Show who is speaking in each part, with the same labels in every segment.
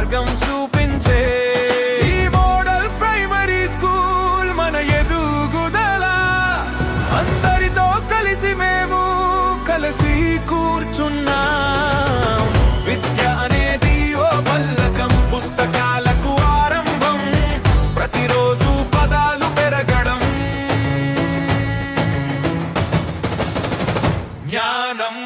Speaker 1: మార్గం చూపించే ఈ మోడల్ ప్రైమరీ స్కూల్ మన ఎదుగుదల. అందరితో కలిసి మేము కలిసి కూర్చున్నాం. విద్య అనేది ఓ పల్లకం, పుస్తకాలకు ఆరంభం, ప్రతిరోజు పదాలు పెరగడం, జ్ఞానం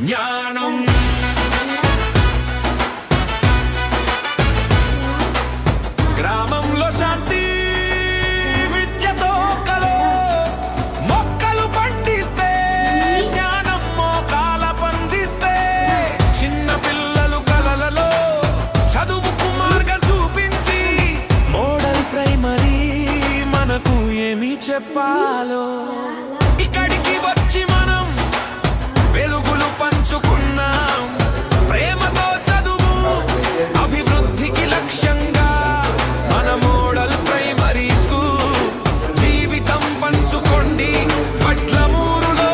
Speaker 1: జ్ఞానం గ్రామంలో శాంతి విద్యతో కలో మొక్కలు పండిస్తే, జ్ఞానం మోకాల పందిస్తే, చిన్న పిల్లలు కలలలో చదువుకు మార్గం చూపించి మోడల్ ప్రైమరీ మనకు ఏమి చెప్పాలో ఇక్కడికి వచ్చి మనం వెలుగులు పంచుకున్నాం. ప్రేమతో చదువు అభివృద్ధికి లక్ష్యంగా మన మోడల్ ప్రైమరీ స్కూల్. జీవితం పంచుకోండి వడ్లమూరులో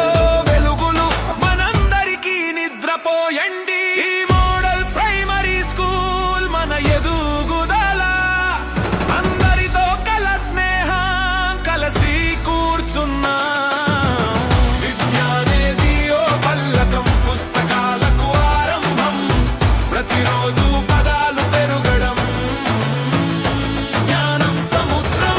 Speaker 1: వెలుగులు మనందరికీ నిద్రపోయండి. ఈ మోడల్ ప్రైమరీ స్కూల్ మన ఎదుగుదల. అందరితో కల స్నేహం కలిసి కూర్చున్నా. ప్రతిరోజు పదాలు పెరగడం, జ్ఞానం సముద్రం.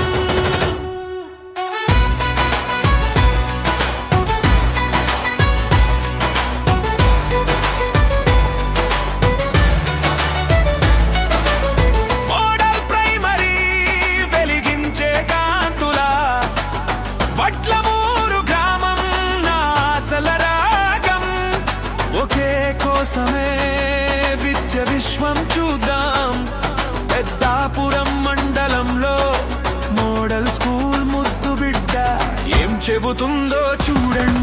Speaker 1: మోడల్ ప్రైమరీ వెలిగించే కాంతులా, వడ్లమూరు గ్రామం నా ఆశల రాగం. ఒకే కోసమే విద్య విశ్వం చూద్దాం. పెద్దాపురం మండలంలో మోడల్ స్కూల్ ముద్దు బిడ్డ ఏం చెబుతుందో చూడండి.